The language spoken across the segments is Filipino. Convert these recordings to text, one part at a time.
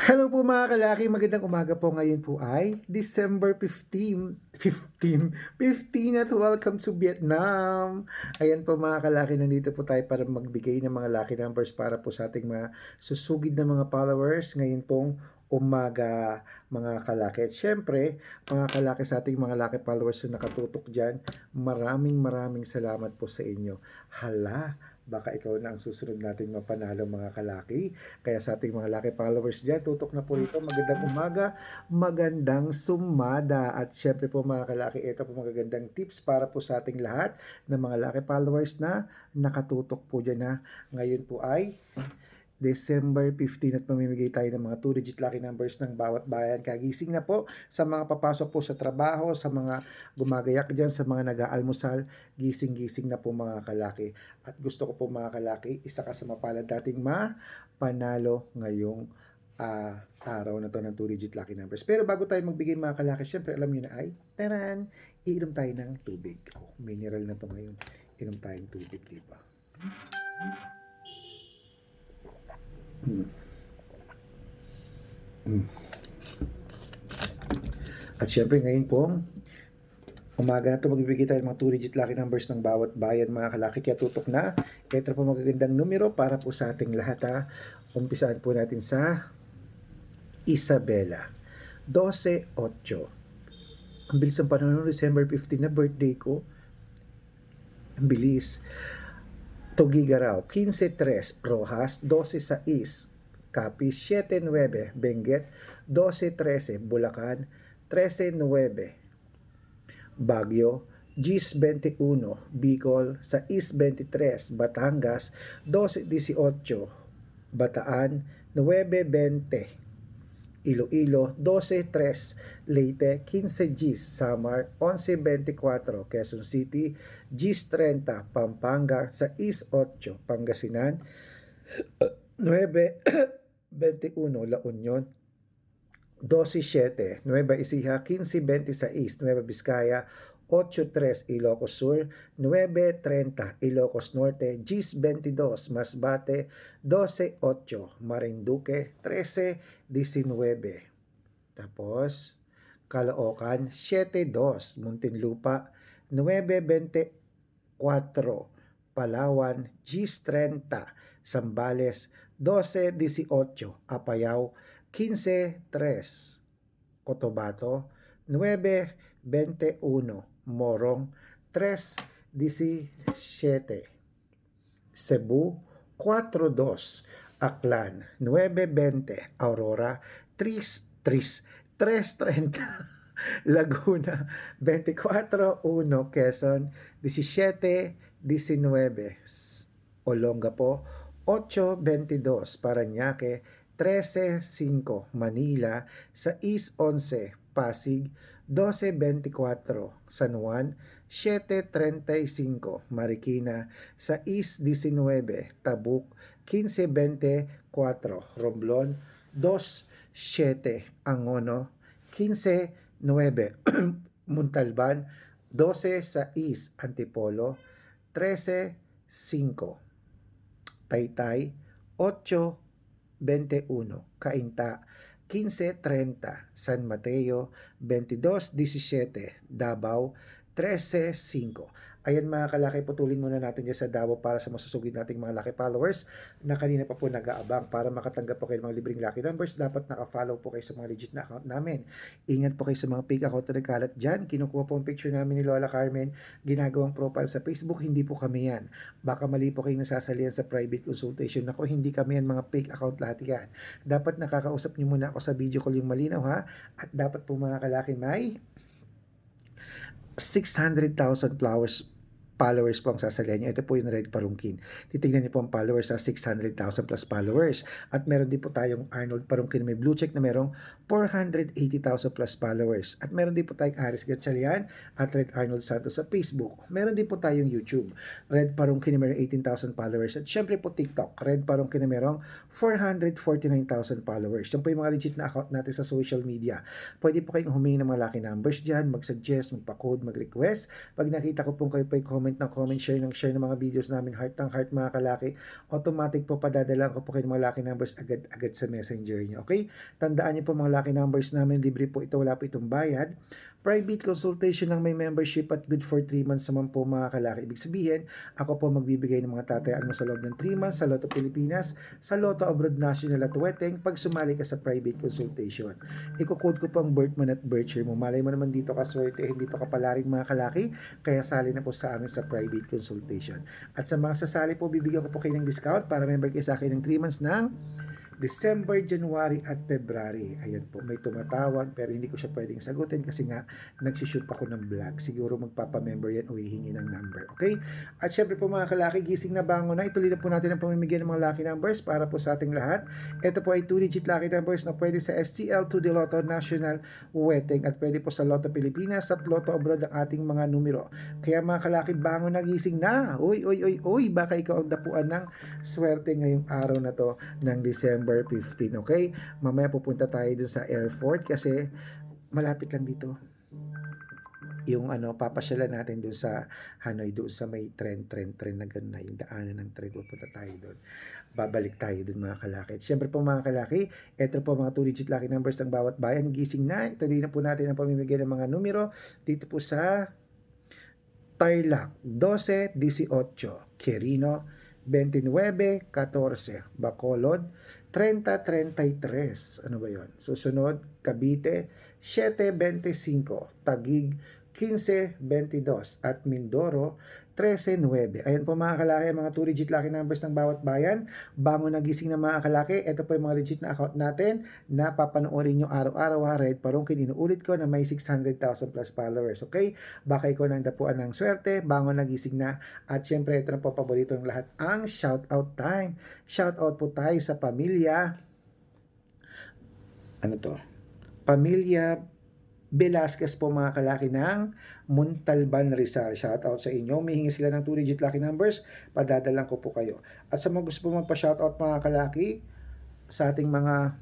Hello po mga kalaki, magandang umaga po. Ngayon po ay December 15 at welcome to Vietnam. Ayan po mga kalaki, nandito po tayo para magbigay ng mga lucky numbers para po sa ating mga susugid na mga followers. Ngayon pong umaga mga kalaki. At syempre, mga kalaki sa ating mga lucky followers na nakatutok dyan, maraming salamat po sa inyo. Hala, baka ikaw na ang susunod nating mapanalo mga kalaki. Kaya sa ating mga lucky followers dyan, tutok na po rito. Magandang umaga, magandang sumada. At syempre po mga kalaki, ito po magagandang tips para po sa ating lahat ng mga lucky followers na nakatutok po dyan na ngayon po ay December 15 at mamimigay tayo ng mga 2-digit lucky numbers ng bawat bayan. Kagising na po sa mga papasok po sa trabaho, sa mga gumagayak dyan, sa mga nag-aalmusal, gising-gising na po mga kalaki. At gusto ko po mga kalaki, isa ka sa mapalad dating mapanalo ngayong araw na to ng 2-digit lucky numbers. Pero bago tayo magbigay mga kalaki, syempre alam niyo na ay, taran, iinom tayo ng tubig. Oh, mineral na to ngayon. Inom tayong tubig, diba? At syempre ngayon pong umaga na ito, magbibigay tayo ng mga 2-digit lucky numbers ng bawat bayan mga kalaki. Kaya tutok na. Ito po magagandang numero para po sa ating lahat ha. Umpisaan po natin sa Isabela. 12-8. Ang bilis ang panahon ng December 15 na birthday ko. Ang bilis. Tugigaraw, 15-3, Rojas, 12-6, Capiz, 7-9, Benguet, 12-13, Bulacan, 13-9, Baguio, 10-21, Bicol, 6-23, Batangas, 12-18, Bataan, 9-20, Iloilo, 12-3, Leyte, 15 Gs, Samar, 11-24, Quezon City, Gs 30, Pampanga, 6-8, Pangasinan, 9-21, La Union, 12-7, Nueva Ecija, 15-26, Nueva Vizcaya, 8-3, Ilocos Sur, 9-30, Ilocos Norte, Gs 22, Masbate, 12-8, Marinduque, 13-19. Tapos, Caloocan, 7-2, Muntinlupa, 9-24, Palawan, Gs 30, Zambales, 12-18, Apayao, 15-3, Cotabato, 9-21, Morong, 3-17, Cebu, 4-2, Aklan, 9-20, Aurora, 3-30, Laguna, 24-1, Quezon, 17-19, Olongapo, 8-22, Parañaque, 13-5, Manila, 6-11, Pasig, 12-24, San Juan, 7-35, Marikina, 6-19, Tabuk, 15-24, Romblon, 2-7, Angono, 15-9, Montalban, 12-6, Antipolo, 13-5, Taytay, 8-21, Cainta, 15-30, San Mateo, 22-17, Davao, 13-5. Ayan mga kalaki, putulin muna natin dyan sa Davao para sa masusugid nating mga lucky followers na kanina pa po nag-aabang. Para makatanggap po kayo ng mga libreng lucky numbers, dapat naka-follow po kayo sa mga legit na account namin. Ingat po kayo sa mga fake account na nagkalat dyan. Kinukuha po ang picture namin ni Lola Carmen, ginagawang profile sa Facebook, hindi po kami yan. Baka mali po kayong nasasalihan sa private consultation. Ako, hindi kami yan, mga fake account lahat yan. Dapat nakakausap nyo muna ako sa video call yung malinaw ha. At dapat po mga kalaki may 600,000 followers po ang sasalihan niyo. Ito po yung Red Parungkin. Titignan niyo po ang followers sa 600,000 plus followers. At meron din po tayong Arnold Parungkin may blue check na merong 480,000 plus followers. At meron din po tayong Aris Gatchalian at Red Arnold Santos sa Facebook. Meron din po tayong YouTube. Red Parungkin na merong 18,000 followers. At syempre po TikTok. Red Parungkin na merong 449,000 followers. Yan po yung mga legit na account natin sa social media. Pwede po kayong humingi ng mga lucky numbers dyan, mag-suggest, magpa-code, mag-request. Pag nakita ko pong kayo po share ng mga videos namin, heart ng heart mga kalaki, automatic po padadala ko po kayo ng mga lucky numbers agad-agad sa messenger niyo, okay? Tandaan niyo po mga lucky numbers namin, libre po ito, wala po itong bayad. Private consultation ng may membership at good for 3 months naman po mga kalaki. Ibig sabihin, ako po magbibigay ng mga tatayaan mo sa loob ng 3 months sa Lotto Pilipinas, sa Lotto Abroad National at Weteng pag sumali ka sa private consultation. Iko-code ko po ang birth month at birth year mo. Malay mo naman dito ka swerte, hindi to kapalaring mga kalaki, kaya sali na po sa amin sa private consultation. At sa mga sasali po, bibigyan ko po kayo ng discount para member kayo sa akin ng 3 months ng December, January at February. Ayan po, may tumatawag pero hindi ko siya pwedeng sagutin kasi nga nagsishoot ako ng vlog. Siguro magpapamember yan o hihingi ng number. Okay? At syempre po mga kalaki, gising na bango na. Ituloy na po natin ang pamimigay ng mga lucky numbers para po sa ating lahat. Ito po ay 2-digit lucky numbers na pwede sa STL, 2D Lotto, National, Weteng at pwede po sa Lotto Pilipinas at Lotto Abroad ang ating mga numero. Kaya mga kalaki, bango na, gising na. Uy, baka ikaw ang dapuan ng swerte ngayong araw na to ng December 15, okay? Mamaya pupunta tayo dun sa airport kasi malapit lang dito. Yung papasyalan natin dun sa Hanoi, dun sa may tren na gano'n na, yung daanan ng tren, pupunta tayo dun. Babalik tayo dun mga kalaki. At syempre po mga kalaki, eto po mga 2-digit lucky numbers ng bawat bayan. Gising na, ituloy na po natin ang pamimigay ng mga numero dito po sa Tarlac, 12-18, Quirino, 29-14, Bacolod, 30-33. Ano ba yon? Susunod, Cavite, 7-25, Taguig, 15-22, at Mindoro, 13-9. Ayan po mga kalaki, mga 2-digit lucky numbers ng bawat bayan. Bangon na gising na mga kalaki. Ito po yung mga legit na account natin na papanoorin nyo araw-araw. Red Parungkin, inuulit ko na may 600,000 plus followers. Okay? Baka ikaw nang dapuan ng swerte. Bangon na gising na. At syempre, ito na po paborito ng lahat, ang shoutout time. Shoutout po tayo sa pamilya. Ano to? Pamilya Velasquez po mga kalaki ng Montalban, Rizal. Shoutout sa inyo. May sila ng 2-digit lucky numbers. Padadalan ko po kayo. At sa mga gusto po magpa-shoutout mga kalaki, sa ating mga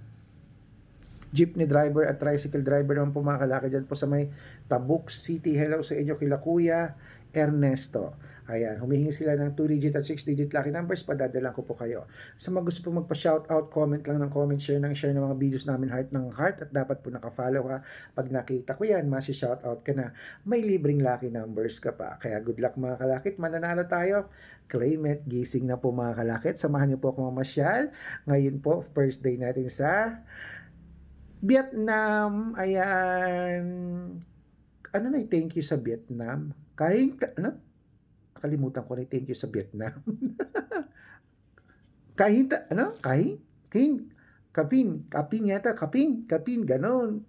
jeepney driver at tricycle driver naman po mga kalaki dyan po sa may Tabuk City. Hello sa inyo kila Kuya Ernesto. Ayan, humihingi sila ng 2-digit at 6-digit lucky numbers, padadalan ko po kayo. Sa mga gusto po magpa-shoutout, comment lang ng comment, share ng mga videos namin, heart ng heart, at dapat po nakafollow ha. Pag nakita ko yan, masi-shoutout ka na, may libreng lucky numbers ka pa. Kaya good luck mga kalakit, mananalo tayo. Claim it, gising na po mga kalakit. Samahan niyo po ako mamasyal. Ngayon po, first day natin sa Vietnam. Ayan. Ano na thank you sa Vietnam? Kalimutan ko na thank you sa Vietnam. Kapin yata, kapin, ganon.